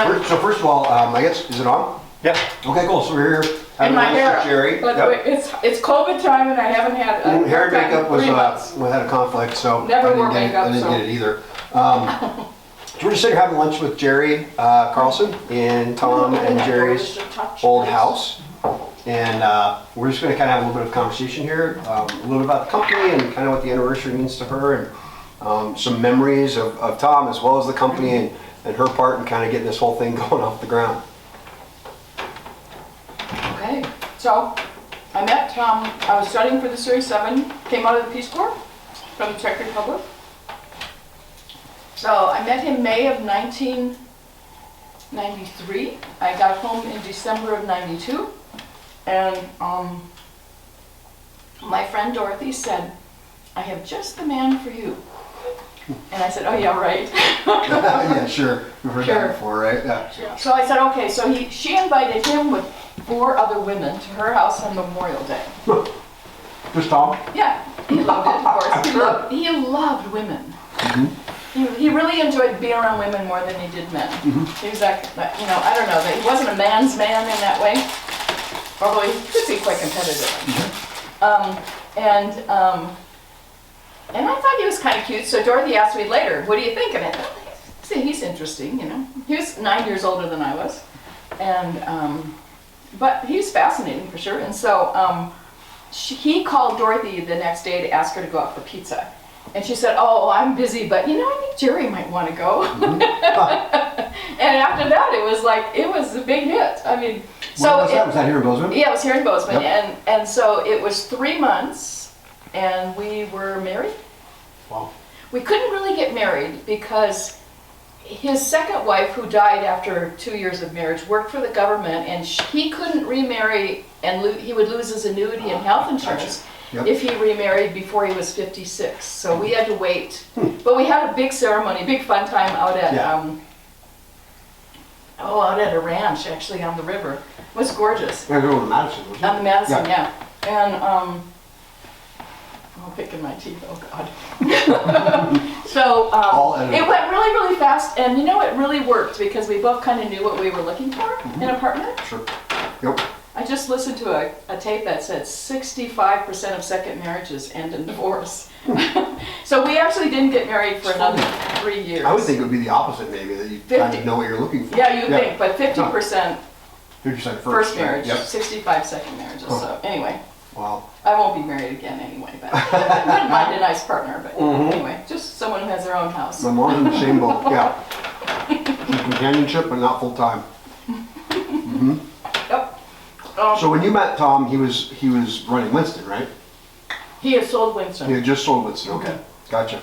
So first of all, I guess, is it on? Yeah. Okay, cool. So we're here And having my lunch hair. with Jerry. But Yep. it's COVID time and I haven't had a Hair and haircut in makeup was, 3 months. we had a conflict, so Never I wore didn't get it, makeup, I didn't so. get it either. So we're just sitting here having lunch with Gerri Carlson in Tom and Jerry's old house. And we're just gonna kind of have a little bit of conversation here, a little bit about the company and kind of what the anniversary means to her, and some memories of Tom as well as the company and her part in kind of getting this whole thing going off the ground. Okay, so I met Tom, I was studying for the Series 7, came out of the Peace Corps from the Czech Republic. So I met him May of 1993. I got home in December of 92. And my friend Dorothy said, I have just the man for you. And I said, oh yeah, right. Yeah, sure. We've heard Sure. that before, right? Yeah. So I said, okay, so she invited him with 4 other women to her house on Memorial Day. Just Tom? Yeah, he loved it, of course. He loved women. He really enjoyed being around women more than he did men. He was like, you know, I don't know, he wasn't a man's man in that way, although he could be quite competitive. And I thought he was kind of cute, so Dorothy asked me later, what do you think? And I thought, see, he's interesting, you know. He was 9 years older than I was, and but he was fascinating for sure. And so he called Dorothy the next day to ask her to go out for pizza. And she said, oh, I'm busy, but you know, I think Jerry might want to go. And after that, it was a big hit. I mean, so was that here in Bozeman? Yeah, it was here in Bozeman. Yep. And so it was 3 months and we were married. Wow. We couldn't really get married because his second wife, who died after 2 years of marriage, worked for the government, and he couldn't remarry, and he would lose his annuity and health insurance. Yep. If he remarried before he was 56. So we had to wait. But we had a big ceremony, big fun time out at out at a ranch actually on the river. It was gorgeous. Yeah, we were in Madison, wasn't it? On the Madison, yeah. And I'm picking my teeth, oh God. So it went really, really fast, and you know, it really worked because we both kind of knew what we were looking for in a partner. Sure. Yep. I just listened to a tape that said 65% of second marriages end in divorce. So we actually didn't get married for another 3 years. I would think it would be the opposite, maybe, that you kind of know what you're looking for. Yeah, you'd think, but 50% 50% first marriage, Yep. 65 second marriages. So anyway, Wow. I won't be married again anyway, but I wouldn't mind a nice partner, but anyway, just someone who has their own house. My mom's in the same boat, yeah. Some companionship, but not full time. Yep. So when you met Tom, he was running Winston, right? He had sold Winston. He had just sold Winston, okay. Gotcha.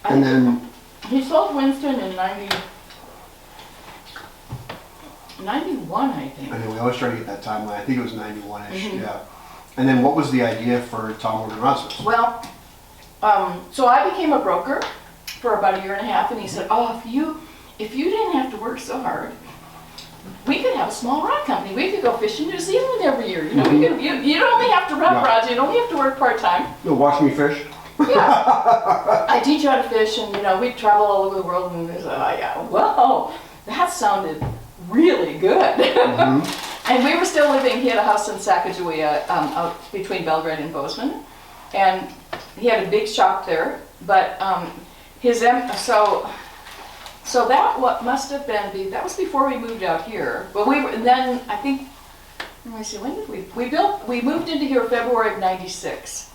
And then, He sold Winston in 91, I think. and then we always try to get that timeline, I think it was 91-ish, yeah. And then what was the idea for Tom Morgan Rodsmiths? Well, so I became a broker for about 1.5 years, and he said, oh, if you didn't have to work so hard, we could have a small rod company. We could go fish in New Zealand every year. You know, you don't only have to rod rods, you don't only have to work part-time. You'll watch me fish? Yeah. I teach you how to fish, and you know, we travel all over the world, and there's wow, that sounded really good. And we were still living, he had a house in Sacagawea, out between Belgrade and Bozeman, and he had a big shop there, but so that must have been, that was before we moved out here. But then I think, let me see, when did we moved into here February of 96.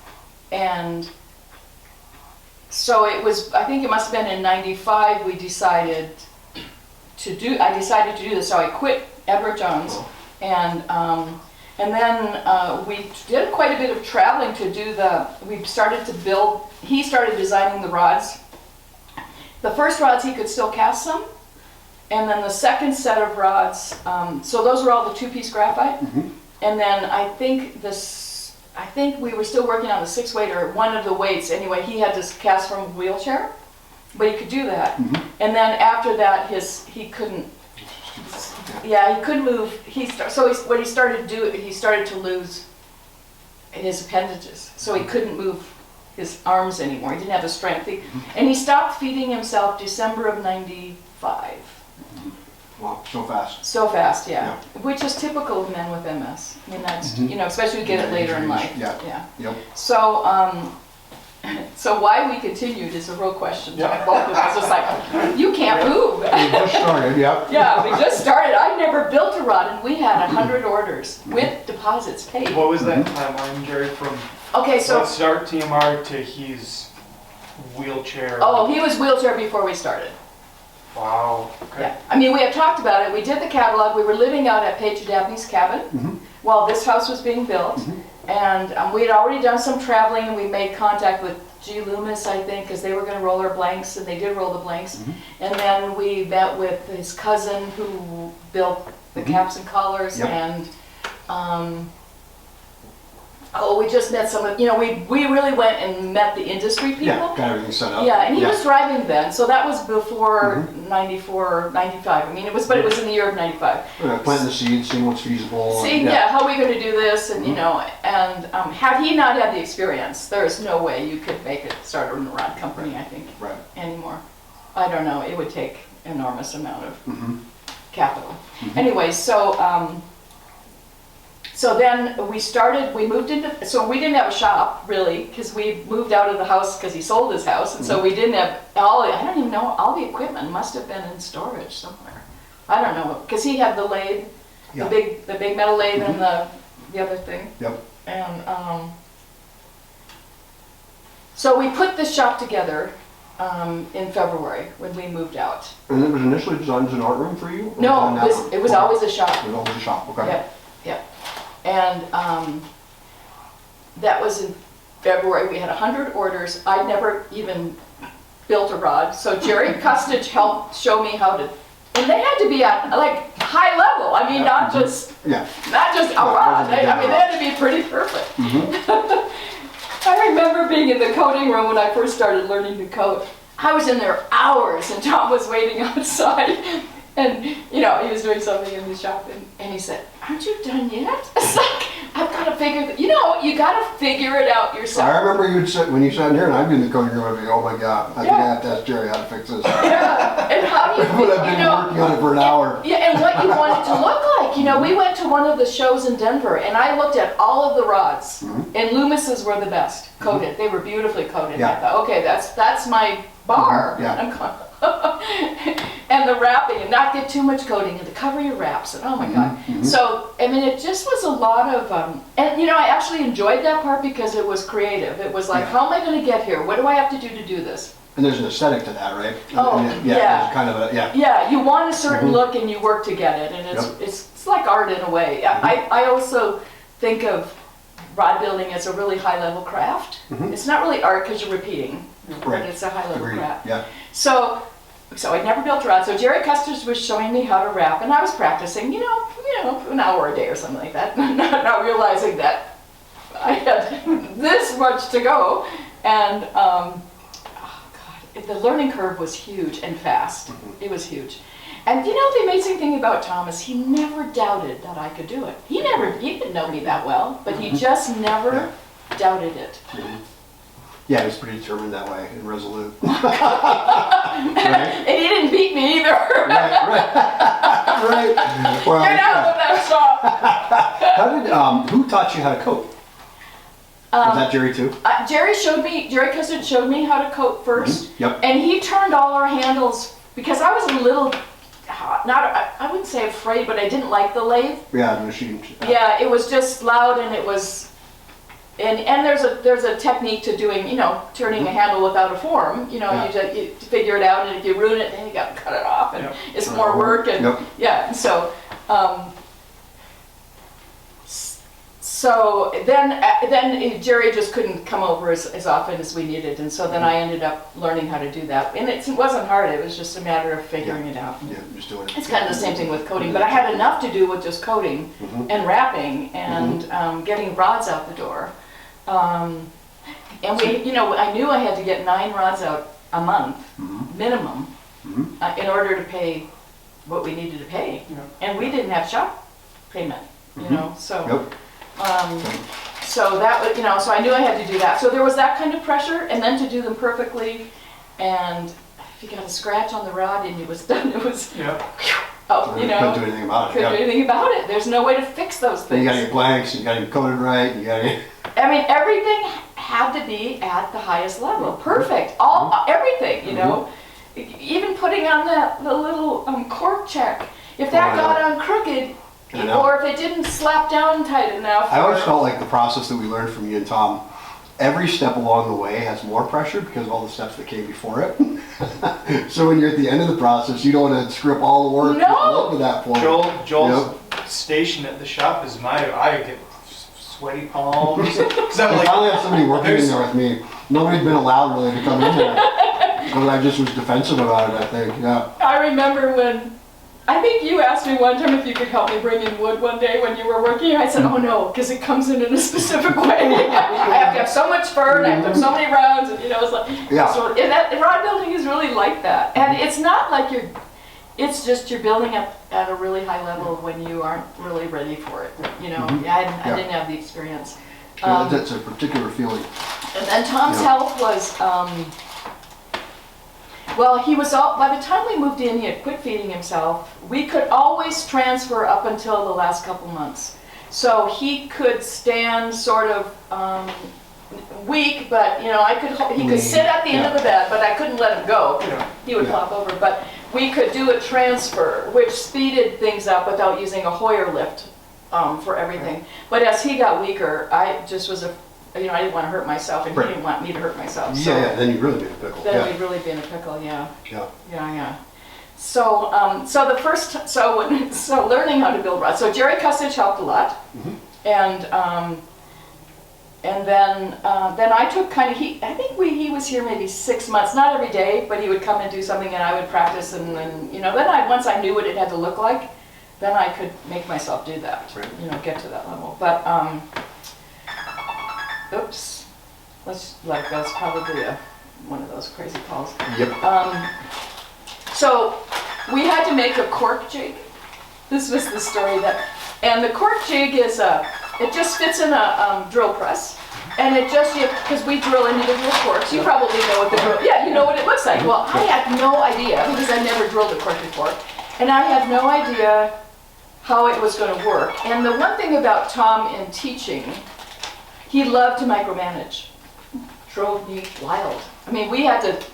And so it was, I think it must have been in 95 I decided to do this. So I quit Edward Jones, and then we did quite a bit of traveling to do we started to build, he started designing the rods. The first rods he could still cast some, and then the second set of rods, so those were all the 2-piece graphite, and then I think we were still working on the 6-weight, or one of the weights anyway. He had to cast from a wheelchair, but he could do that. And then after that, he couldn't. Yeah, he couldn't move. What he started to do, he started to lose his appendages, so he couldn't move his arms anymore. He didn't have the strength. And he stopped feeding himself December of 95. Wow, so fast. So fast, yeah. Which is typical of men with MS. I mean, that's, you know, especially you get it later in life. Yeah. Yep. So, so why we continued is a real question. Yeah. Both of us. It's like, you can't move. We just started, yeah. Yeah, we just started. I never built a rod, and we had 100 orders with deposits paid. What was that timeline, Gerri, from Okay, so let's start TMR to he's wheelchair? oh, he was wheelchair before we started. Wow. Okay. Yeah, I mean, we had talked about it. We did the catalog. We were living out at Paige Dabney's cabin while this house was being built. And we had already done some traveling, and we made contact with G. Loomis, I think, because they were going to roll our blanks, and they did roll the blanks. And then we met with his cousin who built the caps and collars, and oh, we just met some of, you know, we really went and met the industry people. Yeah, got everything set up. Yeah, and he was driving then, so that was before 94, 95. I mean, it was in the year of 95. Planting the seeds, seeing what's feasible. See, how are we going to do this? And, you know, and had he not had the experience, there's no way you could make it start a rod company, I think, anymore. I don't know, it would take enormous amount of capital. Anyway, so, so then we moved into, so we didn't have a shop really, because we moved out of the house because he sold his house, and so we didn't have I don't even know, all the equipment must have been in storage somewhere. I don't know, because he had the lathe, the big metal lathe and the other thing. Yep. And so we put this shop together in February when we moved out. And it was initially designed as an art room for you? No, it was always a shop. It was always a shop, okay. Yep. And that was in February. We had 100 orders. I'd never even built a rod. So Gerri Carlson helped show me how to, and they had to be at like high level. I mean, not just a rod. I mean, they had to be pretty perfect. I remember being in the coating room when I first started learning to coat. I was in there hours, and Tom was waiting outside. And, you know, he was doing something in the shop, and he said, "Aren't you done yet?" It's like, I've got to figure, you know, you got to figure it out yourself. I remember when you sat in here, and I'd be in the coating room, I'd be, oh my God, I think I have to ask Gerri how to fix this. Yeah, and how do you But I've been working on it for an hour. Yeah, and what you want it to look like. You know, we went to one of the shows in Denver, and I looked at all of the rods, and Loomis's were the best coated. They were beautifully coated. Yeah. I thought, okay, that's my bar. Yeah. I'm going, and the wrapping, and not get too much coating, and to cover your wraps, and oh my God. So, I mean, it just was a lot of, and you know, I actually enjoyed that part because it was creative. It was like, how am I going to get here? What do I have to do this? And there's an aesthetic to that, right? Oh, yeah. It's kind of a, Yeah, you want a certain look and you work to get it, and it's like art in a way. I also think of rod building as a really high level craft. It's not really art because you're repeating, but it's a high level craft. Yeah. So I'd never built a rod. So Gerri Carlson was showing me how to wrap, and I was practicing, you know, an hour a day or something like that, not realizing that I had this much to go, and the learning curve was huge and fast. It was huge. And you know, the amazing thing about Tom is he never doubted that I could do it. He didn't know me that well, but he just never doubted it. Yeah, he's pretty determined that way and resolute. And he didn't beat me either. Right. Well, Get out of that shop. How did, who taught you how to coat? Was that Gerri too? Gerri Carlson showed me how to coat first. Yep. And he turned all our handles, because I was a little, I wouldn't say afraid, but I didn't like the lathe. Yeah, the machine. Yeah, it was just loud, and it was, and there's a technique to doing, you know, turning a handle without a form. You know, you figure it out, and if you ruin it, then you got to cut it off, and it's more work, and so. So then Gerri just couldn't come over as often as we needed, and so then I ended up learning how to do that. And it wasn't hard; it was just a matter of figuring it out. Yeah, just doing it. It's kind of the same thing with coating, but I had enough to do with just coating and wrapping and getting rods out the door. And we, you know, I knew I had to get 9 rods out a month minimum in order to pay what we needed to pay, and we didn't have shop payment, you know, so. So that was, you know, so I knew I had to do that. So there was that kind of pressure, and then to do them perfectly, and if you got a scratch on the rod and it was done, it was, Oh, you know. Couldn't do anything about it. Couldn't do anything about it. There's no way to fix those Then you things. gotta get blanks, you gotta get coded right, you gotta get. I mean, everything had to be at the highest level. Perfect. All everything, you know. Even putting on the little cork check. If that I got know. on crooked, I know. or if it didn't slap down tight enough. I always or- felt like the process that we learned from you and Tom, every step along the way has more pressure because of all the steps that came before it. So when you're at the end of the process, you don't want to screw up all the work No. up to that point. Joel's station at the shop is I get sweaty palms. 'Cause I'm I like, finally have somebody working in there's- there with me. Nobody's been allowed really to come in there. But I just was defensive about it, I think, yeah. I remember when, I think you asked me one time if you could help me bring in wood one day when you were working. I said, oh no, because it comes in a specific way. I have to have so much fur and I have to have so many rounds and you know, it's like, Yeah. so, and that rod building is really like that. And it's not like it's just you're building up at a really high level when you aren't really ready for it. You know, I didn't have the experience. That's a particular feeling. And then Tom's Yeah. health was, well, he was all, by the time we moved in, he had quit feeding himself. We could always transfer up until the last couple months. So he could stand sort of weak, but you know, he could sit at the end of the bed, but I couldn't let him go. He would flop over. But we could do a transfer, which speeded things up without using a Hoyer lift for everything. But as he got weaker, I just was I didn't want to hurt myself, and he didn't want me to hurt myself. So Yeah, then you'd really be in a pickle. then Yeah. we'd really be in a pickle, yeah. Yeah. So, so learning how to build rods. So Gerri Carlson helped a lot, and then I took I think he was here maybe 6 months, not every day, but he would come and do something, and I would practice, and then once I knew what it had to look like, then I could make myself do that, get to that level. But oops, let's let it go. It's probably one of those crazy calls. Yep. So we had to make a cork jig. This was the story and the cork jig is it just fits in a drill press, and it just because we drill individual corks. You probably know what the drill. Yeah, you know what it looks like. Well, I had no idea because I never drilled a cork before, and I had no idea how it was going to work. And the one thing about Tom in teaching, he loved to micromanage. Drove me wild. I mean, we had to.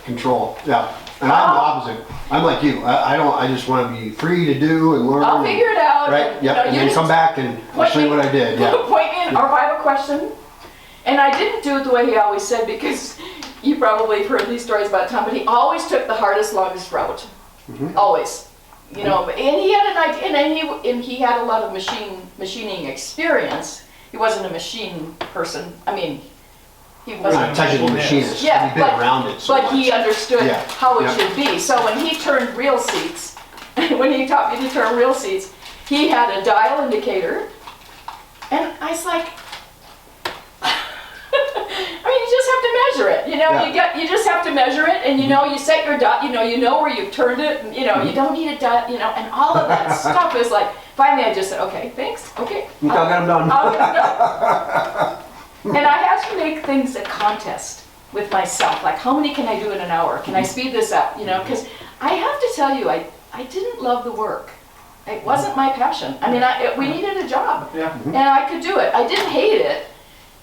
Control, yeah. And I'm the opposite. I'm like you. I just want to be free to do and learn. I'll figure it out. Right, and, yep. And then come back and I'll show you what I did. Yeah. Point me in, or if I have a question. And I didn't do it the way he always said, because you probably have heard these stories about Tom, but he always took the hardest, longest route. Always. You know, and he had an idea, and he had a lot of machining experience. He wasn't a machine person. I mean, he wasn't Not a technical machinist. Yeah, He'd been around it so but he much. understood Yeah. how it Yep. should be. So when he turned reel seats, when he taught me to turn reel seats, he had a dial indicator, and I was like, I mean, you just have to measure it. You know, Yeah. you just have to measure it, and you set your dial. You know where you've turned it, and you don't need a dial. And all of that stuff is like. Finally, I just said, okay, thanks, okay. I got them done. I'll get it done. And I had to make things a contest with myself, like how many can I do in an hour? Can I speed this up? Because I have to tell you, I didn't love the work. It wasn't my passion. I mean, we needed a job, Yeah. and I could do it. I didn't hate it.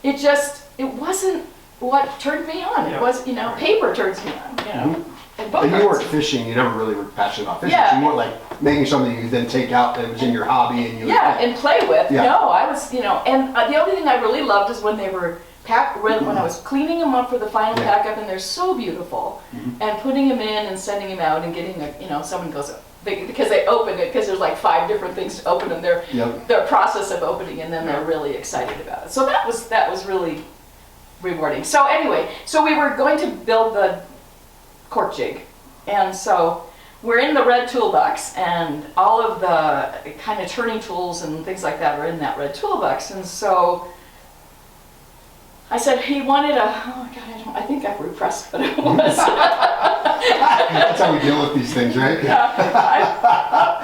It wasn't what turned me on. It Yeah. was, paper turns me on, and book And you weren't cards. fishing. You never really were passionate about fishing. Yeah. So you weren't like making something you then take out that was in your hobby and you. Yeah, and play with. Yeah. No, I was, and the only thing I really loved is when they were when I was cleaning them up for the final Yeah. pack up, and they're so beautiful, and putting them in and sending them out and getting someone goes because they opened it, because there's like 5 different things to open, and Yep. their process of opening, and then they're really excited about it. So that was really rewarding. So anyway, so we were going to build the cork jig, and so we're in the red toolbox, and all of the kind of turning tools and things like that are in that red toolbox. And so I said he wanted I think I repressed what it was. That's how we deal with these things, right?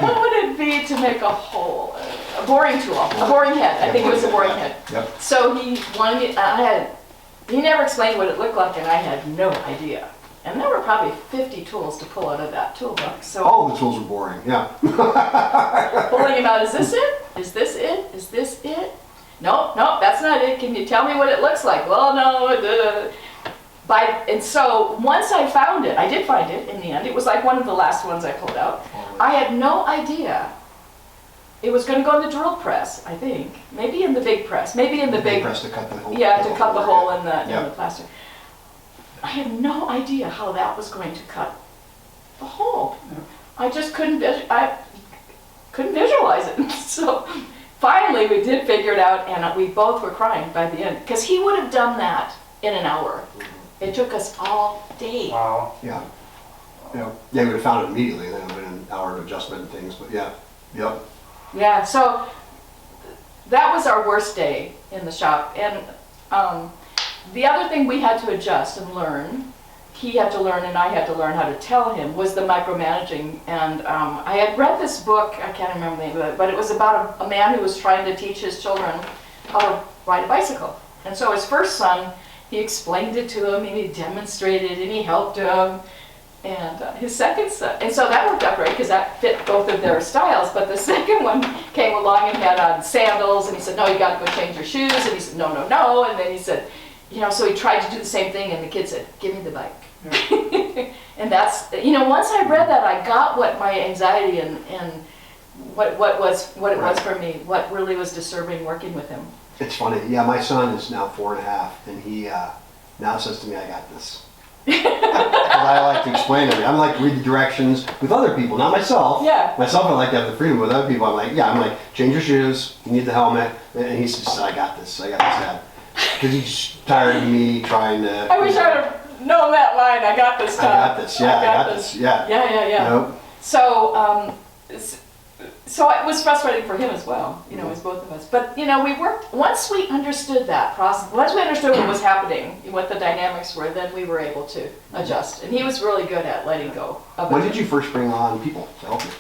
What would it be to make a hole? A boring tool, a boring head. I think it was a boring head. Yep. So he wanted he never explained what it looked like, and I had no idea. And there were probably 50 tools to pull out of that toolbox. So All the tools are boring, yeah. pulling them out, is this it? Is this it? Is this it? Nope, nope, that's not it. Can you tell me what it looks like? Well, no. And so once I found it, I did find it in the end. It was like one of the last ones I pulled out. I had no idea it was going to go in the drill press, I think. Maybe in the big press. Maybe in the big press to cut the hole. Yeah, to cut the hole in the Yep. plastic. I had no idea how that was going to cut the hole. I just couldn't visualize it. So finally we did figure it out, and we both were crying by the end, because he would have done that in an hour. It took us all day. Wow. Yeah. Yeah, they would have found it immediately, then it would have been an hour of adjustment and things, but yeah, yep. Yeah, so that was our worst day in the shop. And the other thing we had to adjust and learn, he had to learn and I had to learn how to tell him, was the micromanaging. And I had read this book, I can't remember the name of it, but it was about a man who was trying to teach his children how to ride a bicycle. And so his first son, he explained it to him and he demonstrated and he helped him. And his second son, and so that worked out great because that fit both of their styles. But the second one came along and had on sandals, and he said, "No, you got to go change your shoes." And he said, "No, no, no." And then he said, so he tried to do the same thing, and the kid said, "Give me the bike." Yeah. And that's, once I read that, I got what my anxiety and what it was for me, what really was disturbing working with him. It's funny, yeah, my son is now 4.5, and he now says to me, "I got this." I like to explain it. I'm like read the directions with other people, not myself. Yeah. Myself, I like to have the freedom. With other people, I'm like, change your shoes. You need the helmet. And he says, "I got this, Dad." Because he's tired of me trying to. I wish I would have known that line. I got this, Tom. I got this. Yeah, I got this. Yeah. Yeah. Nope. So it was frustrating for him as well, as both of us. But, we worked, once we understood that process, once we understood what was happening, what the dynamics were, then we were able to adjust. And he was really good at letting go of it. When did you first bring on people to help you?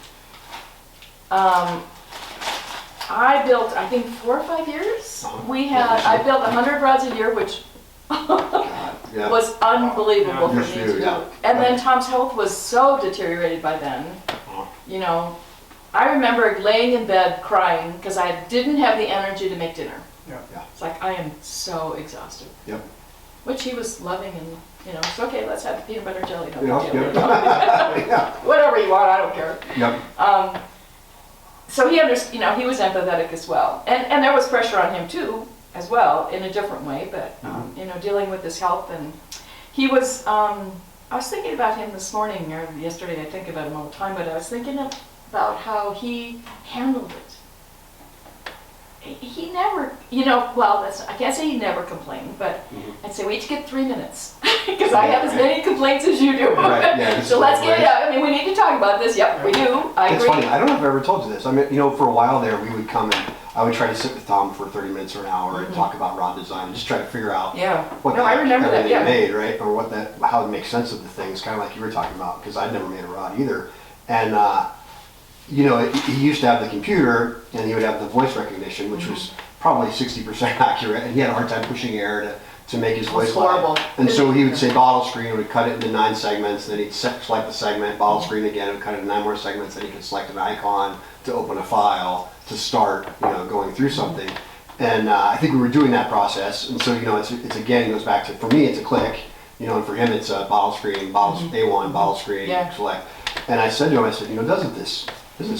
I built, I think, 4 or 5 years. I built 100 rods a year, which Yeah. was unbelievable Yeah. for me Yes, to do. yeah. And then Tom's health was so deteriorated by then. I remember laying in bed crying because I didn't have the energy to make dinner. Yeah. It's like, I am so exhausted. Yep. Which he was loving, and it's okay, let's have peanut butter jelly. No big Yep. deal, Yeah. Whatever you want, I don't care. Yep. So he he was empathetic as well. And there was pressure on him too, as well, in a different way, but, dealing with his health. And he was, I was thinking about him this morning, or yesterday, I think about him all the time, but I was thinking about how he handled it. He never, I can't say he never complained, but I'd say, we each get 3 minutes, because I have as many complaints as you do. Right, yeah, So let's get it out. We need to talk about this. Yep, we do. I It's agree. funny, I don't know if I've ever told you this. I mean, for a while there, we would come and I would try to sit with Tom for 30 minutes or an hour and talk about rod design, just try to figure out what I remember that, everything made, right? Or how to make sense of the things, kind of like you were talking about, because I'd never made a rod either. And, he used to have the computer and he would have the voice recognition, which was probably 60% accurate, and he had a hard time pushing air to make his voice horrible. loud. And so he would say bottle screen, would cut it into 9 segments, then he'd select the segment, bottle screen again, would cut it into 9 more segments, then he could select an icon to open a file to start, going through something. And I think we were doing that process, and so, it's again, it goes back to, for me, it's a click, and for him, it's a bottle screen, A1, bottle screen, select. And I said to him, isn't this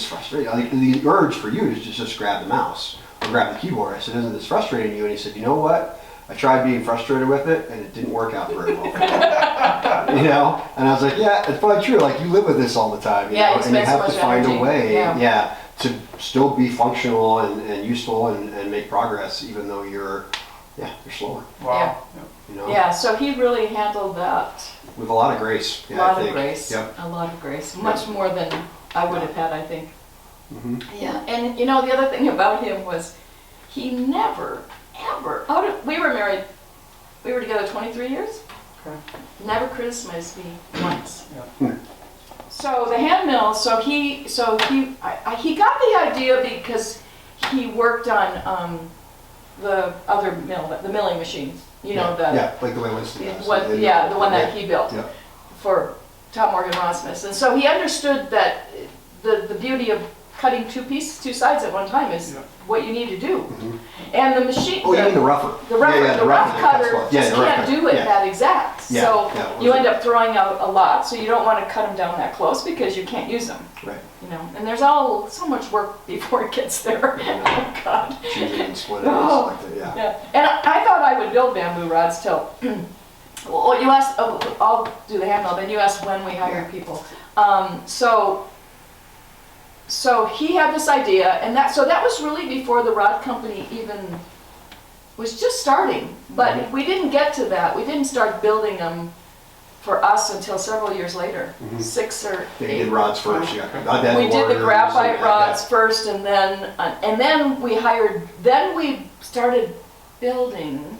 frustrating? Like, the urge for you is to just grab the mouse or grab the keyboard. I said, isn't this frustrating to you? And he said, you know what? I tried being frustrated with it, and it didn't work out very well for me. And I was like, yeah, it's probably true. Like, you live with this all the time, and you have to find a way, to still be functional and useful and make progress, even though you're slower. Wow. Yeah, so he really handled that. With a lot of grace. A lot of grace. Yep. A lot of grace. Much more than I would have had, I think. Mm-hmm. Yeah, and the other thing about him was he never, ever, we were married, we were together 23 years, never criticized me once. Yeah. So the hand mill, he got the idea because he worked on the other mill, the milling machine, like like the way Winston does. the one that he built. Yeah. for Tom Morgan Rodsmiths. And so he understood that the beauty of cutting two sides at one time is what you need to do. And the machine. Oh, you mean the rougher? The rough cutter just the rough can't cutter. do it that exact. Yeah, So yeah, you end up throwing out a lot, so you don't want to cut them down that close because you can't use them. Right. You know, and there's all so much work before it gets there. Oh God. Choosing and splitting Oh. like that, yeah. Yeah, and I thought I would build bamboo rods till, well, you asked, I'll do the handle, then you asked when we hired people. So he had this idea, and that was really before the rod company even was just starting. But we didn't get to that. We didn't start building them for us until several years later, 6 or 8. You did rods first, yeah. We did the graphite rods first, and then we started building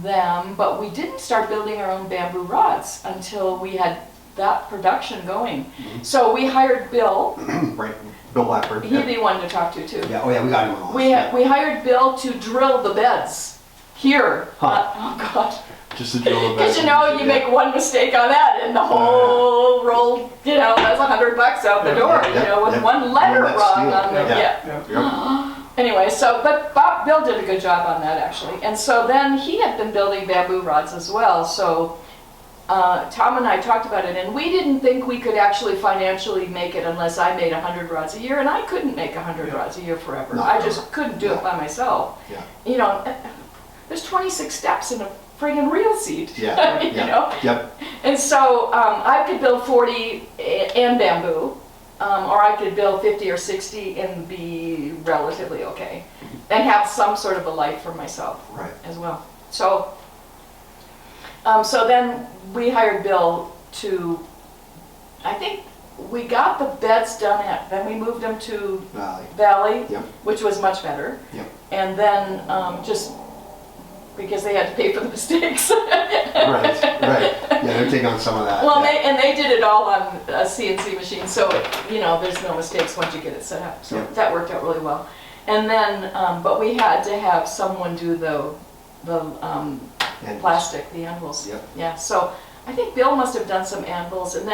them, but we didn't start building our own bamboo rods until we had that production going. So we hired Bill. Right, Bill Blackburn. He'd be one to talk to too. Yeah, oh yeah, we got him on the list. We hired Bill to drill the beds here. Oh God. Just to drill the Because beds. you make one mistake on that and the whole roll, that's $100 out the door, with one letter One wrong steel. on the, Yep. Anyway, but Bill did a good job on that actually. And so then he had been building bamboo rods as well. So Tom and I talked about it, and we didn't think we could actually financially make it unless I made 100 rods a year, and I couldn't make 100 rods a year forever. Not I forever. just couldn't do it by myself. Yeah. There's 26 steps in a friggin' reel seed. Yeah. you know? Yep. And so I could build 40 and bamboo, or I could build 50 or 60 and be relatively okay, and have some sort of a life for myself as well. So then we hired Bill to, I think we got the beds done then we moved them to Valley, Yep. which was much better. Yep. And then just because they had to pay for the mistakes. Right. Yeah, they're taking on some of that. Well, yeah. they did it all on a CNC machine, so there's no mistakes once you get it set up. So that worked out really well. And then, but we had to have someone do the plastic, the anvils. Yep. Yeah. So I think Bill must have done some anvils, and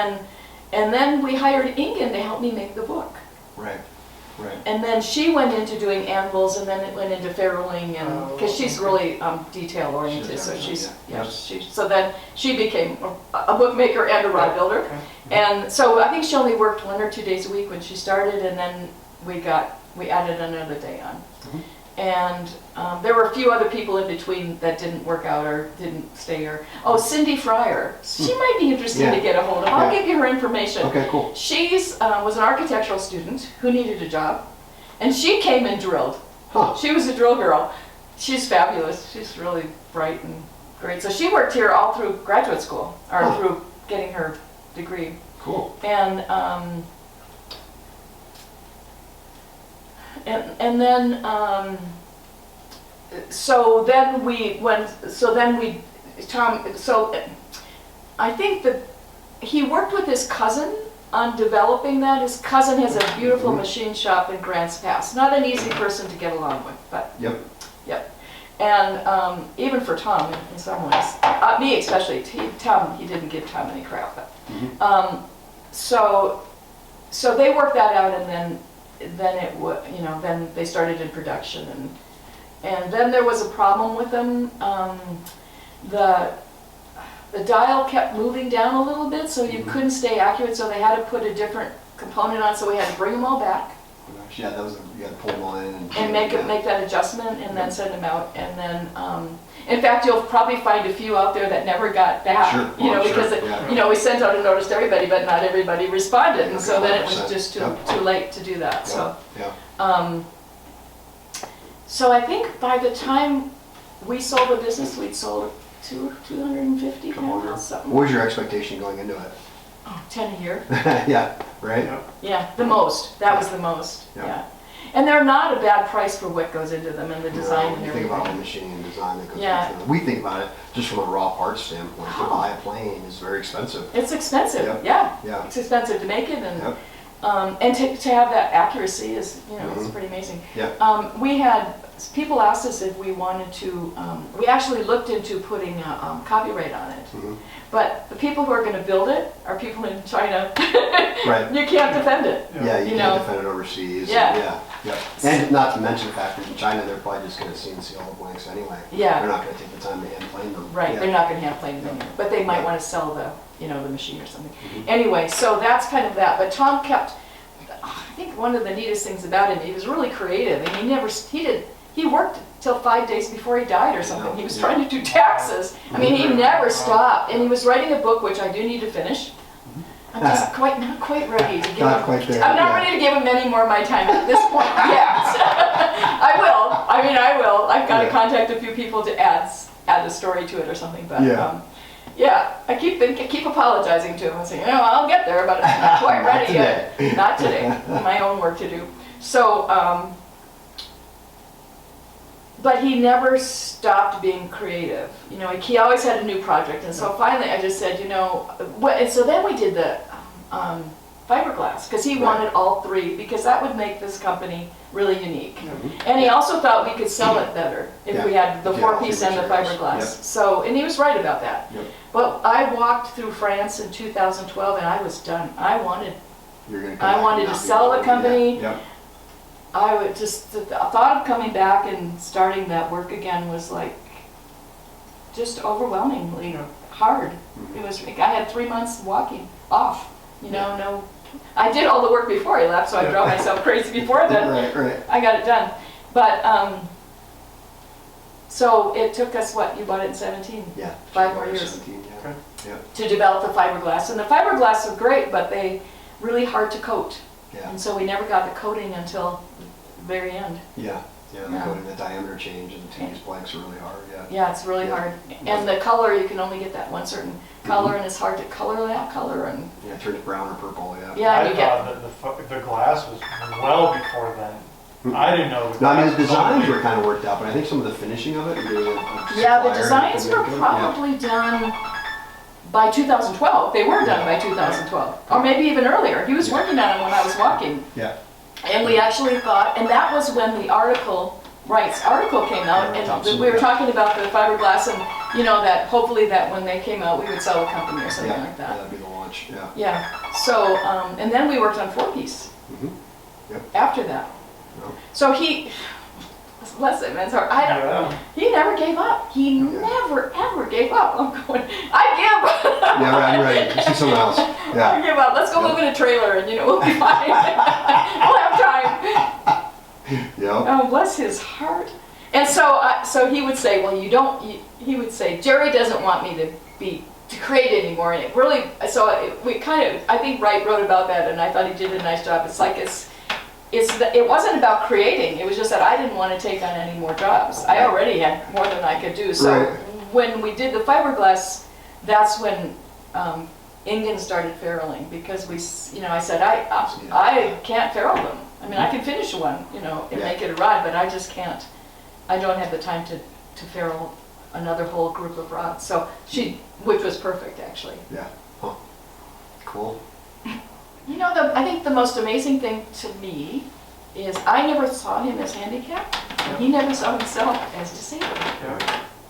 then we hired Ingen to help me make the book. Right. And then she went into doing anvils, and then it went into ferruling, and because she's really detail oriented, so so then she became a bookmaker and a rod builder. Okay. And so I think she only worked 1 or 2 days a week when she started, and then we added another day on. And there were a few other people in between that didn't work out or didn't stay. Cindy Fryer. She might be interesting to get a hold of. I'll give you her information. Okay, cool. She's was an architectural student who needed a job, and she came and drilled. She was a drill girl. She's fabulous. She's really bright and great. So she worked here all through graduate school, or through getting her degree. Cool. And then I think that he worked with his cousin on developing that. His cousin has a beautiful machine shop in Grants Pass. Not an easy person to get along with, but Yep. And even for Tom in some ways, me especially. Tom, he didn't give Tom any crap, but so they worked that out, and then they started in production, and then there was a problem with them. The dial kept moving down a little bit, so you couldn't stay accurate, so they had to put a different component on, so we had to bring them all back Yeah, you had to pull them all in and make that adjustment, and then send them out. And then in fact, you'll probably find a few out there that never got back. Sure. Because Yeah. we sent out a notice to everybody, but not everybody responded, and so then it was 100%. just too late to do that. Yeah. So I think by the time we sold the business, we'd sold 250 panels, something. What was your expectation going into it? 10 a year. Yeah, right? Yeah, the most. That was the most. Yeah. And they're not a bad price for what goes into them and the design and You everything. think about the machine and design that goes Yeah. into it. We think about it just from a raw parts standpoint. To buy a plane is very expensive. It's expensive. Yep. Yeah. Yeah. It's expensive to make it, and Yep. And to have that accuracy is, you know, it's pretty amazing. Yeah. We had, people asked us if we wanted to, we actually looked into putting a copyright on it. But the people who are going to build it are people in China. Right. You can't defend it. Yeah, you You can't know. defend it overseas. Yeah. Yeah. And not to mention the fact that in China, they're probably just going to CNC all the blanks anyway. Yeah. They're not going to take the time to hand plane them. Right, Yeah. they're not going to hand plane them, but they might want to sell the, you know, the machine or something. Anyway, so that's kind of that. But Tom kept, I think one of the neatest things about him, he was really creative, and he worked till 5 days before he died or something. He was trying to do taxes. I mean, he never stopped, and he was writing a book, which I do need to finish. I'm just not quite ready to give Not him. quite there, I'm not yeah. ready to give him any more of my time at this point yet. I will. I will. I've got to contact a few people to add a story to it or something. But Yeah. I keep apologizing to him and saying, you know, I'll get there, but I'm not quite ready yet. Not today. My own work to do. So, but he never stopped being creative. You know, he always had a new project. And so finally I just said, you know, and so then we did the fiberglass, because he wanted all three, because that would make this company really unique. And he also thought we could sell it better if we had the four-piece and the fiberglass. So, and he was right about that. But I walked through France in 2012 and I was done. I wanted to sell the company. I would just, the thought of coming back and starting that work again was like, just overwhelmingly hard. It was, I had 3 months walking off, you know, no, I did all the work before he left, so I drove myself crazy before then. Right. I got it done. But, so it took us, what, you bought it in 17? Yeah. 5 more years 17, yeah. to develop the fiberglass. And the fiberglass were great, but they really hard to coat. Yeah. And so we never got the coating until the very end. Yeah. The coating, the diameter change, and the two-piece blanks are really hard. Yeah, it's really hard. And the color, you can only get that one certain color, and it's hard to color that color. And yeah, it turns brown or purple. Yeah. yeah, I you get. thought that the glass was well before then. I didn't know the No, I mean, glass the was designs only- were kind of worked out, but I think some of the finishing of it, and doing Yeah, the designs were probably done by 2012. They were done by 2012, or maybe even earlier. He was working on them when I was walking. Yeah. And we actually thought, and that was when the article came out, and we were talking about the fiberglass, and you know, that hopefully that when they came out we would sell a company or something like that. Yeah, that'd be the launch. Yeah. Yeah. So, and then we worked on 4-piece Yep. after that. Yep. So he, bless him, it's hard. I don't know. He never gave up. He never ever gave up. I'm going, I give. Yeah, right, I'm ready. Let's see someone else. I Yeah. give up. Let's go live in a trailer, and you know, we'll be fine. We'll have time. Yeah. Oh, bless his heart. And so, so he would say, well, he would say, Gerri doesn't want me to create anymore. And it really, so we kind of, I think Wright wrote about that, and I thought he did a nice job. It's like, it wasn't about creating. It was just that I didn't want to take on any more jobs. I already had more than I could do. So when we did the fiberglass, that's when Ingen started ferruling, because we, you know, I said, I can't ferrule them. I mean, I can finish one, you know, and make it a rod, but I just can't. I don't have the time to ferrule another whole group of rods. So which was perfect, actually. Yeah. Huh. Cool. You know, I think the most amazing thing to me is I never saw him as handicapped, and he never saw himself as disabled.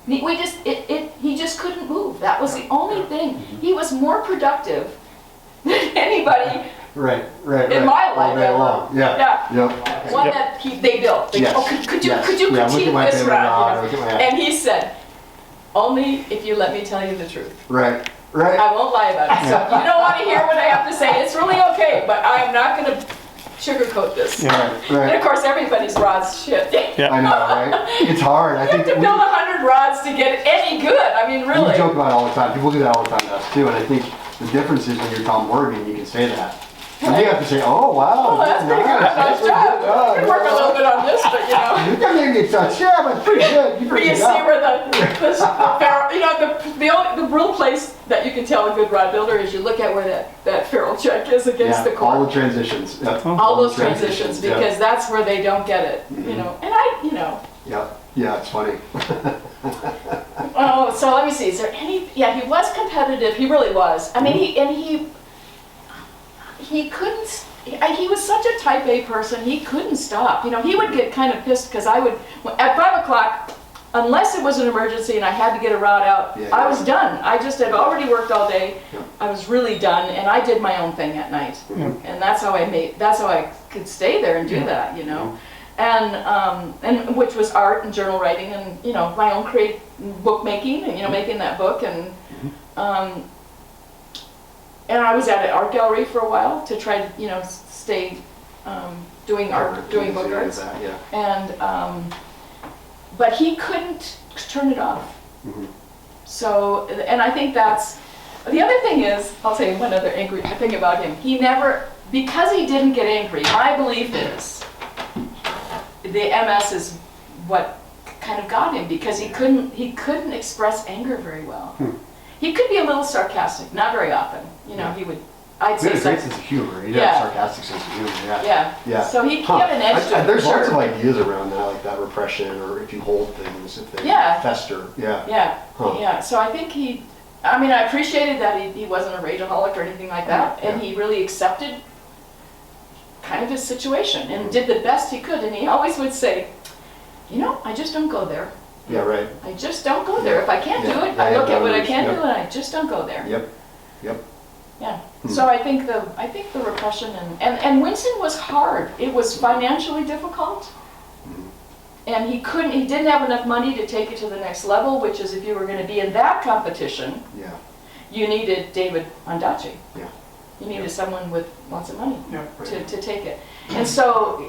He just couldn't move. That was the only thing. He was more productive than anybody Right. in my life. All day long. Yeah. Yeah. One that they built. They, Yes. oh, could you Yeah, critique look at my this favorite rod? rod, You know? look at my- And he said, only if you let me tell you the truth. Right. I won't lie about it. So if you don't want to hear what I have to say, it's really okay, but I'm not going to sugarcoat this. Right. And of course, everybody's rod's shit. I know, right? It's hard. I You have think to build 100 rods to get it any good. I mean, we really. joke about it all the time. People do that all the time to us too, and I think the difference is when you're Tom Morgan, you can say that. And you have to say, oh wow, Oh, that's pretty good. Nice job. I could work a little bit on this, but you know. You can maybe touch, yeah, but pretty good. You Where you pretty see good. where the ferrule, you know, the real place that you can tell a good rod builder is you look at where that ferrule check is against the all core. the transitions. Yeah. All those transitions, yeah. because that's where they don't get it, you know. And Yeah, it's funny. oh, so let me see, is there any, yeah, he was competitive, he really was. I mean, he couldn't, he was such a type A person, he couldn't stop. You know, he would get kind of pissed because I would, at 5 o'clock, unless it was an emergency and I had to get a rod out, Yeah, I was done. I just had already worked all day. Yeah. I was really done, and I did my own thing at night. And that's how I could stay there and do that, you know. And which was art and journal writing and, you know, my own bookmaking and, you know, making that book. And I was at an art gallery for a while to try to, you know, stay doing art, doing book arts. Yeah. And, but he couldn't turn it off. So, and I think that's, the other thing is, I'll say one other angry thing about him. He never, because he didn't get angry, my belief is, the MS is what kind of got him, because he couldn't express anger very well. He could be a little sarcastic, not very often. You know, he would, I'd He say had a great something. sense of humor. He had Yeah. a sarcastic sense of humor. Yeah. Yeah. So he had an edge to him, There's for lots of sure. ideas around that, like that repression, or if you hold things, if they Yeah. fester. Yeah. Yeah, Huh. yeah. So I think I mean, I appreciated that he wasn't a rageaholic or anything like that, and he really accepted kind of his situation and did the best he could. And he always would say, you know, I just don't go there. Yeah, right. I just don't go there. If I can't do it, Yeah, I look at what I boundaries. can Yep. do, and I just don't go there. Yep. Yeah. So I think the repression and Winston was hard. It was financially difficult. And he didn't have enough money to take it to the next level, which is if you were going to be in that competition, Yeah. you needed David Ondaatje. Yeah. You needed someone with lots of money Yeah. to take it. And so,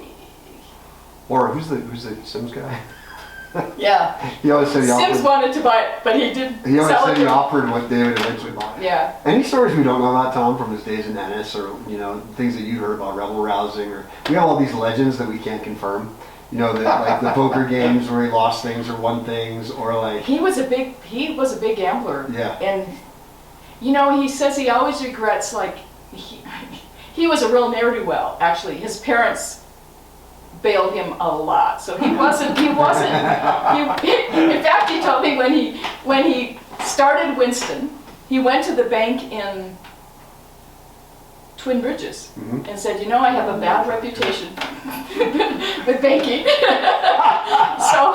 Or who's the Sims guy? yeah, He always said he Sims offered. wanted to buy it, but he didn't He always sell said it. he offered what David eventually bought. Yeah. Any stories we don't know about Tom from his days in Ennis, or you know things that you heard about rebel rousing, or we have all these legends that we can't confirm. You know, like the poker games where he lost things or won things, or like He was a big gambler. Yeah. And, you know, he says he always regrets, like, he was a real ne'er-do-well, actually. His parents bailed him a lot. So in fact, he told me when he started Winston, he went to the bank in Twin Bridges and said, you know, I have a bad reputation with banking. So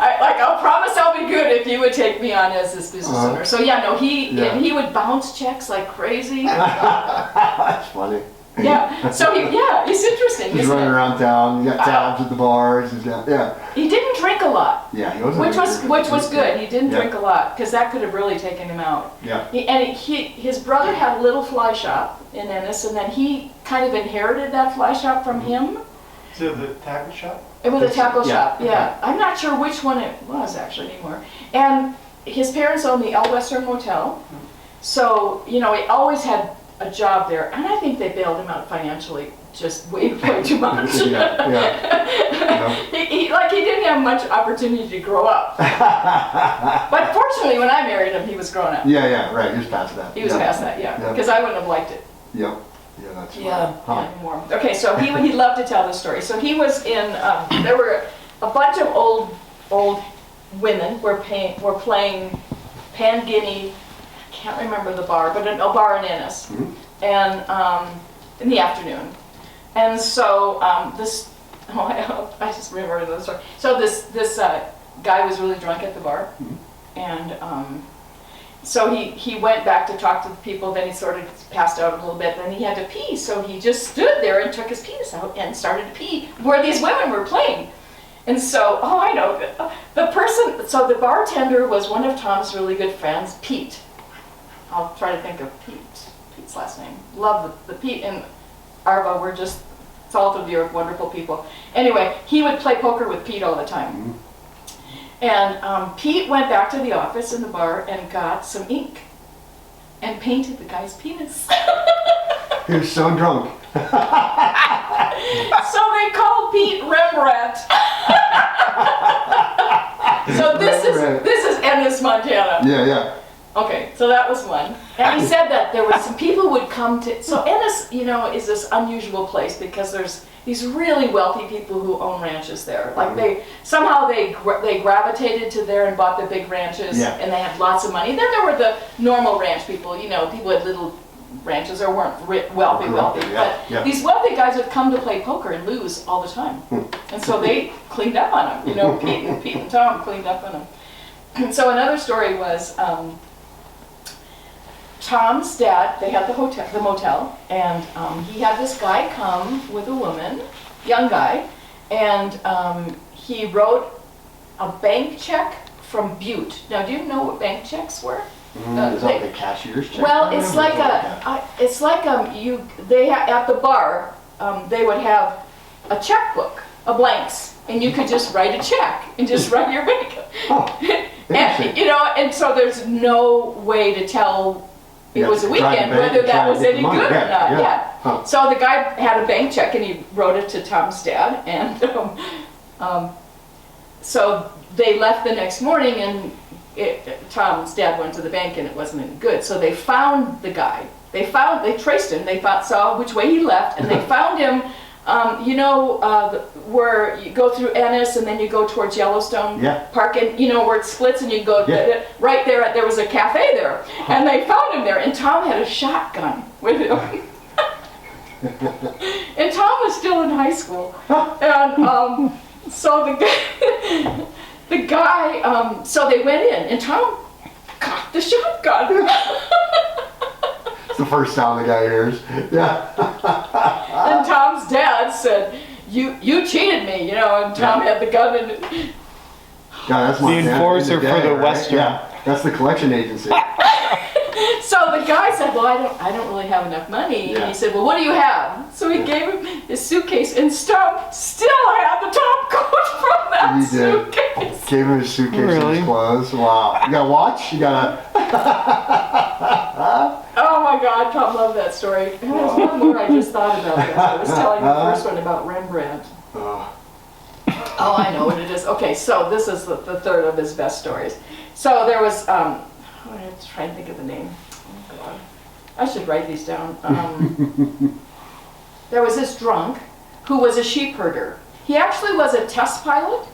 I'll promise I'll be good if you would take me on as this business owner. So yeah, no, he would bounce checks like crazy. that's funny. Yeah. So it's interesting. He's isn't running it? around town. You got tabs at the bars. He's got He didn't drink a lot. Yeah, he wasn't. Which was good. He didn't Yeah. drink a lot because that could have really taken him out. Yeah. His brother had a little fly shop in Ennis, and then he kind of inherited that fly shop from him. Is it the tackle shop? It was a tackle Yeah. shop, yeah. I'm not sure which one it was actually anymore. And his parents owned the El Western Motel, so you know he always had a job there, and I think they bailed him out financially just way too much. Yeah. He didn't have much opportunity to grow up. But fortunately, when I married him, he was grown up. Yeah, right. He was past that. He was past that, yeah, because I wouldn't have liked it. Yep. Yeah, that's Anymore. Okay, so he loved to tell the story. So he was in. There were a bunch of old women were playing Pan Guinea. I can't remember the bar, but a bar in Ennis, and in the afternoon. And so I just remember the story. So this guy was really drunk at the bar, and so he went back to talk to the people. Then he sort of passed out a little bit. Then he had to pee, so he just stood there and took his penis out and started to pee where these women were playing. And so, I know so the bartender was one of Tom's really good friends, Pete. I'll try to think of Pete's last name. Love the Pete and Arva were just salt of the earth, wonderful people. Anyway, he would play poker with Pete all the time. And Pete went back to the office in the bar and got some ink and painted the guy's penis. He was so drunk. So they called Pete Rembrandt. So this is Ennis, Montana. Yeah. Okay, so that was one. And he said that there were some people who would come to, so Ennis, you know, is this unusual place because there's these really wealthy people who own ranches there. Like they gravitated to there and bought the big ranches, and they had lots of money. Then there were the normal ranch people, you know, people with little ranches or weren't wealthy, Yeah, but these wealthy guys would come to play poker and lose all the time. And so they cleaned up on them, Pete and Tom cleaned up on them. And so another story was Tom's dad, they had the motel, and he had this guy come with a woman, young guy, and he wrote a bank check from Butte. Now, do you know what bank checks were? Is that like a cashier's check? Well, it's like at the bar, they would have a checkbook, a blanks, and you could just write a check and just write your bank. And, and so there's no way to tell it was a weekend whether that was any good or not. Yeah. Huh. So the guy had a bank check and he wrote it to Tom's dad, and so they left the next morning, and Tom's dad went to the bank and it wasn't any good. So they found the guy. They traced him. They saw which way he left, and they found him. Where you go through Ennis and then you go towards Yellowstone Park, and where it splits, and you go right there. There was a cafe there, and they found him there. And Tom had a shotgun with him. And Tom was still in high school, and so the guy, so they went in, and Tom cocked the shotgun. The first sound the guy hears. Yeah. And Tom's dad said, "You cheated me," and Tom had the gun and. Yeah, that's my the enforcer for the Western. Yeah, that's the collection agency. So the guy said, "Well, I don't really have enough money." And he said, "Well, what do you have?" So he gave him his suitcase, and Tom still had the top coat from that suitcase. Gave him his suitcase and his clothes. Wow. You got a watch? You got Oh my God, Tom loved that story. And there's one more I just thought about this. I was telling the first one about Rembrandt. Oh, I know what it is. Okay, so this is the third of his best stories. So there was, I have to try and think of the name. Oh God, I should write these down. There was this drunk who was a sheep herder. He actually was a test pilot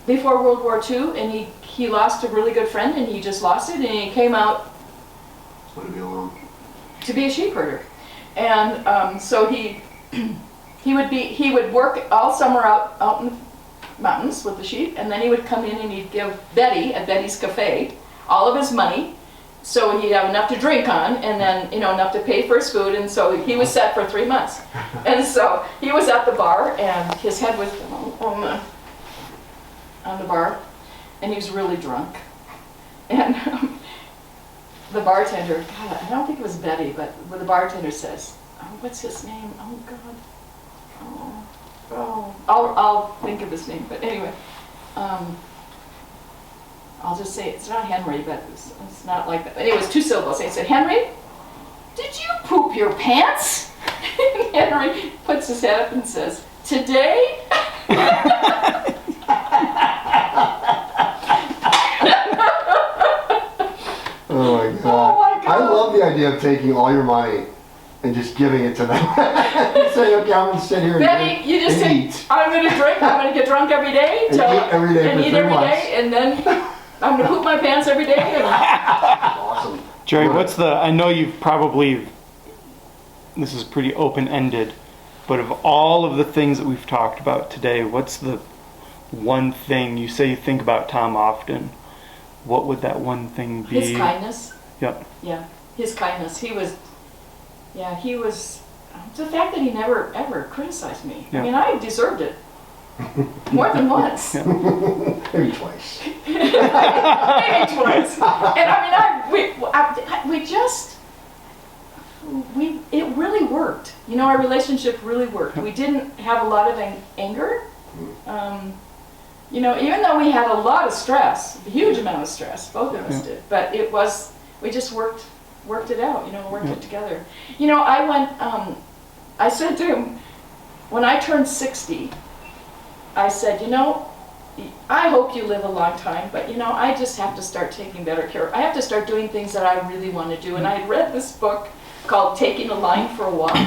before World War II, and he lost a really good friend, and he just lost it, and he came out to be a sheep herder. And so he would work all summer out in the mountains with the sheep, and then he would come in and he'd give Betty at Betty's Cafe all of his money, so he'd have enough to drink on, and then enough to pay for his food. And so he was set for 3 months. And so he was at the bar, and his head was on the bar, and he was really drunk. And the bartender, God, I don't think it was Betty, but the bartender says, "Oh, what's his name? Oh God, I'll think of his name." But anyway, I'll just say it's not Henry, but it's not like that. But anyway, it was 2 syllables. He said, "Henry, did you poop your pants?" And Henry puts his head up and says, "Today?" Oh my God. I love the idea of taking all your money and just giving it to them. Say, okay, I'm going to sit here Betty, you just say, eat. "I'm going to drink, I'm going to get drunk every day, And eat every day and for eat 3 every months. day, and then I'm going to poop my pants every day." And Awesome. Gerri, I know you've probably, this is pretty open-ended, but of all of the things that we've talked about today, what's the one thing, you say you think about Tom often, what would that one thing be? his kindness. Yep. Yeah, his kindness. He was, the fact that he never ever criticized me. Yeah. I mean, I deserved it. More than once. Maybe twice. Maybe twice. And I mean, it really worked. Our relationship really worked. We didn't have a lot of anger. Even though we had a lot of stress, a huge amount of stress, both of us did, but we just worked it out, worked it together. I said to him, when I turned 60, I said, I hope you live a long time, but I just have to start taking better care. I have to start doing things that I really want to do. And I had read this book called Taking a Line for a Walk.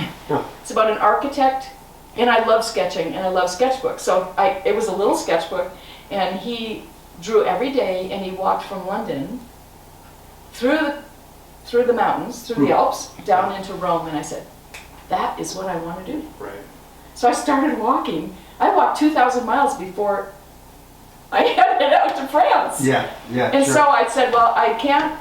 It's about an architect, and I love sketching, and I love sketchbooks. So it was a little sketchbook, and he drew every day, and he walked from London through through the mountains, through the Alps, down into Rome, and I said, that is what I want to do. Right. So I started walking. I walked 2,000 miles before I headed out to France. Yeah, yeah. And sure. so I said, well, I can't,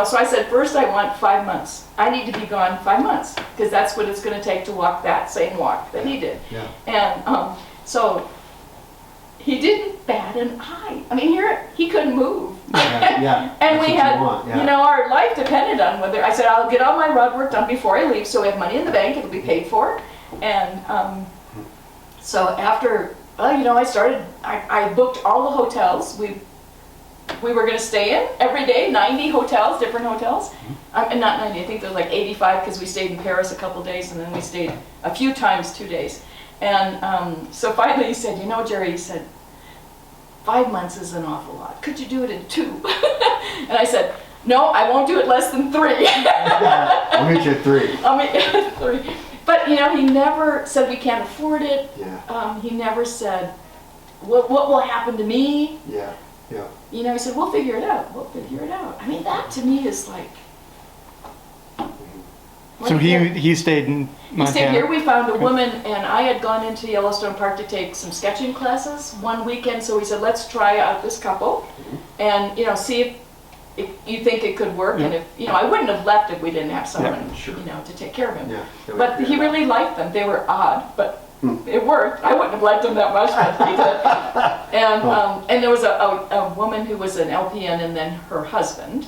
so I said, first I want 5 months. I need to be gone 5 months, because that's what it's going to take to walk that same walk that he did. Yeah. And so he didn't bat an eye. I mean, he couldn't move. Yeah. And we had, yeah. our life depended on whether, I said, I'll get all my rod work done before I leave, so we have money in the bank, it'll be paid for. And so after, I booked all the hotels. We were going to stay in every day, 90 hotels, different hotels. And not 90, I think there was like 85, because we stayed in Paris a couple days, and then we stayed a few times 2 days. And so finally he said, Gerri, he said, 5 months is an awful lot. Could you do it in 2? And I said, no, I won't do it less than 3. I'll meet you at 3. I'll meet you at 3. But, he never said we can't afford it. Yeah. He never said, what will happen to me? Yeah, yeah. He said, we'll figure it out. We'll figure it out. I mean, that to me is like... So he stayed in Montana? He stayed here. We found a woman, and I had gone into Yellowstone Park to take some sketching classes one weekend, so we said, let's try out this couple and, see if you think it could work. And if, I wouldn't have left if we didn't have someone, to take care of him. Yeah, but he really liked them. They were odd, but it worked. I wouldn't have liked them that much, but he did. And there was a woman who was an LPN, and then her husband.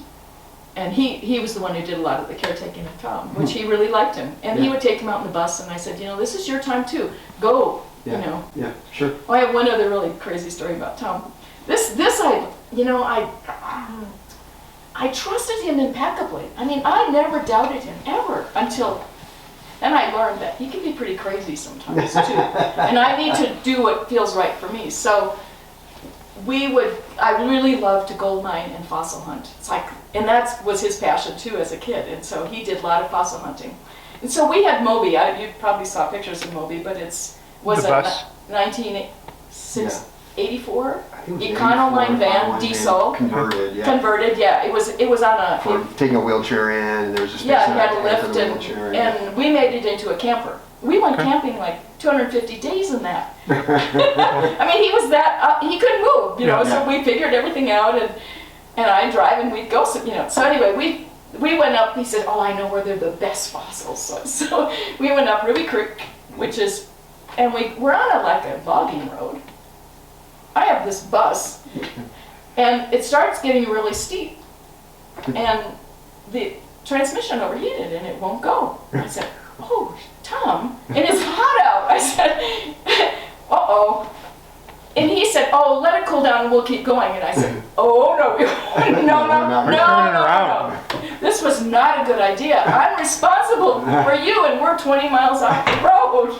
And he was the one who did a lot of the caretaking of Tom, which he really liked him. And he would take him out in the bus, and I said, this is your time too. Go, Yeah, sure. I have one other really crazy story about Tom. I trusted him impeccably. I mean, I never doubted him, ever, until then I learned that he can be pretty crazy sometimes too. And I need to do what feels right for me. So I really loved to gold mine and fossil hunt. And that was his passion too as a kid. And so he did a lot of fossil hunting. And so we had Moby. You probably saw pictures of Moby, but was the a bus? 1984 Econoline van, diesel. Converted, Converted, yeah. It was on a... For taking a wheelchair in, and there was a space Yeah, he in had it a for lift, the wheelchair, and we made it into a camper. We went camping like 250 days in that. I mean, he was that, he couldn't move, so we figured everything out, and I'd drive and we'd go, So anyway, we went up, he said, I know where they're the best fossils. So we went up Ruby Creek, and we're on a logging road. I have this bus, and it starts getting really steep, and the transmission overheated, and it won't go. I said, oh, Tom, and it's hot out. I said, uh-oh. And he said, oh, let it cool down and we'll keep going. And I said, oh, no. This was not a good idea. I'm responsible for you, and we're 20 miles off the road.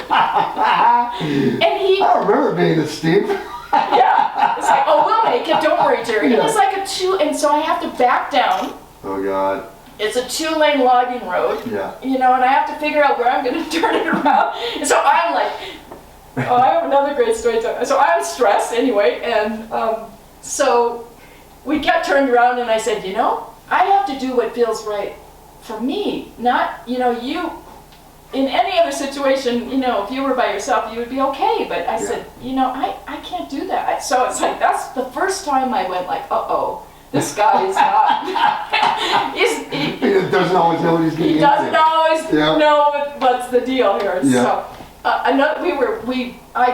And I don't remember it being this steep. Yeah. It's like, oh, we'll make it. Don't worry, Gerri. And it's like and so I have to back down. Oh, God. It's a 2-lane logging road. Yeah. And I have to figure out where I'm going to turn it around. And so I'm like, I have another great story. So I'm stressed anyway. And so we got turned around, and I said, I have to do what feels right for me. Not, you, in any other situation, if you were by yourself, you would be okay. But I said, I can't do that. So it's like, that's the first time I went like, uh-oh. This guy is not. He doesn't always know what he's getting into. He doesn't always know what's the deal here. Yeah. So I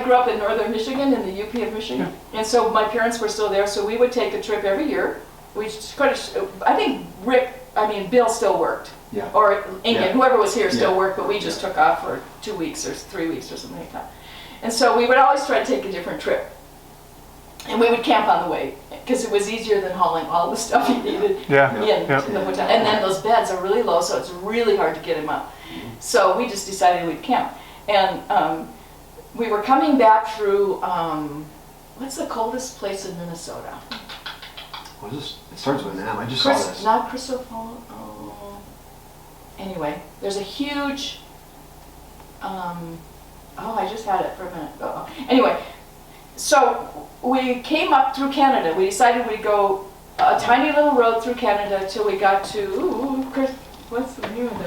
grew up in northern Michigan, in the UP of Michigan, and so my parents were still there. So we would take a trip every year. I think Bill still worked, or Inge, whoever was here still worked, but we just took off for 2 weeks or 3 weeks or something like that. And so we would always try to take a different trip. And we would camp on the way, because it was easier than hauling all the stuff you needed in the hotel. And then those beds are really low, so it's really hard to get them up. So we just decided we'd camp. And we were coming back through, what's the coldest place in Minnesota? What is this? It starts with an M. I just saw this. Not Crystal. Anyway, there's a huge, I just had it for a minute. Anyway, so we came up through Canada. We decided we'd go a tiny little road through Canada till we got to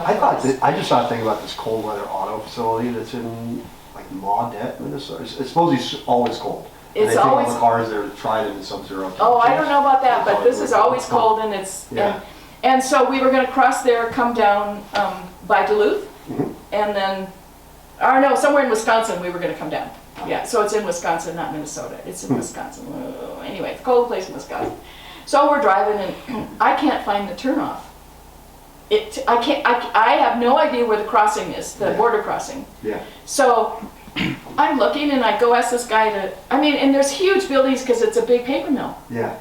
I just started thinking about this cold weather auto facility that's in like Maudette, Minnesota. It's supposedly always cold. And It's they think always- all the cars there are tried in sub-zero temperatures. Oh, I don't know about that, It's but this really is always cold. cold and it's, Yeah. and so we were gonna cross there, come down by Duluth, Mhm. and then, or no, somewhere in Wisconsin, we were gonna come down. Yeah, so it's in Wisconsin, not Minnesota. It's in Wisconsin. Anyway, it's a cold place in Wisconsin. So we're driving and I can't find the turnoff. I have no idea where the crossing is, the Yeah. border crossing. Yeah. So I'm looking and I go ask this guy and there's huge buildings because it's a big paper mill. Yeah.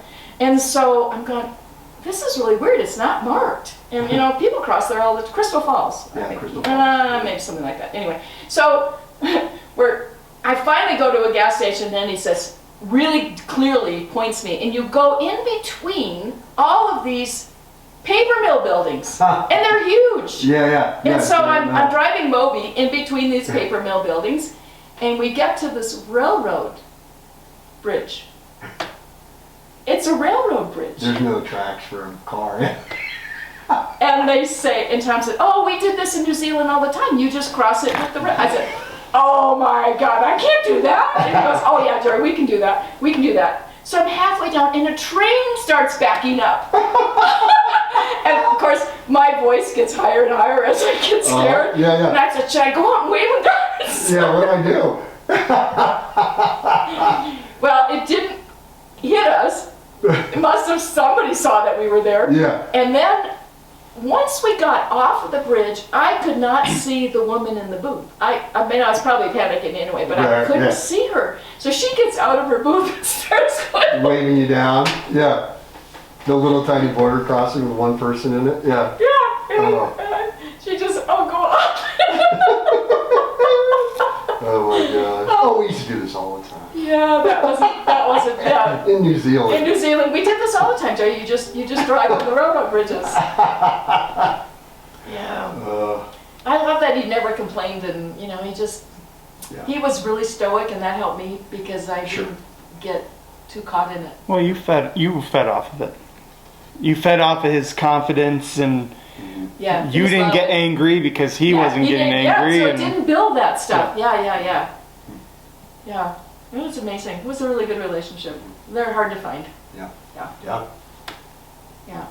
And so I'm going, this is really weird. It's not marked. And people cross there all the Crystal Falls. I Yeah, think. Crystal Falls. Maybe something like that. Anyway, so I finally go to a gas station and he says, really clearly points me, and you go in between all of these paper mill buildings, and they're huge. Yeah. And so yeah, I'm driving Moby in between these paper mill buildings, and we get to this railroad bridge. It's a railroad bridge. There's no tracks for a car. And they say, and Tom said, oh, we did this in New Zealand all the time. You just cross it with the rail. I said, oh my God, I can't do that. And he goes, oh yeah, Jerry, we can do that. We can do that. So I'm halfway down and a train starts backing up. And of course, my voice gets higher and higher as I get scared. Yeah. And I said, should I go out and wave him down? Yeah, what do I do? Well, it didn't hit us. It must have, somebody saw that we were there. Yeah. And then once we got off of the bridge, I could not see the woman in the booth. I mean, I was probably panicking anyway, but I Right, couldn't yeah. see her. So she gets out of her booth and starts going. Waving you down. Yeah. The little tiny border crossing with one person in it. Yeah. Yeah. And Oh. she just, oh, go on. Oh my gosh. Oh, we used to do this all the time. Yeah, that wasn't, yeah. In New Zealand. In New Zealand, we did this all the time, Jerry. You just drive on the railroad bridges. Yeah. I love that he never complained, and he was really stoic, and that helped me because I Sure. didn't get too caught in it. Well, you fed off of it. You fed off of his confidence, and Yeah. you didn't get angry because he wasn't getting angry. Yeah, so it and didn't build that stuff. Yeah. Yeah. It was amazing. It was a really good relationship. They're hard to find. Yeah. Yeah. Yeah. Yeah.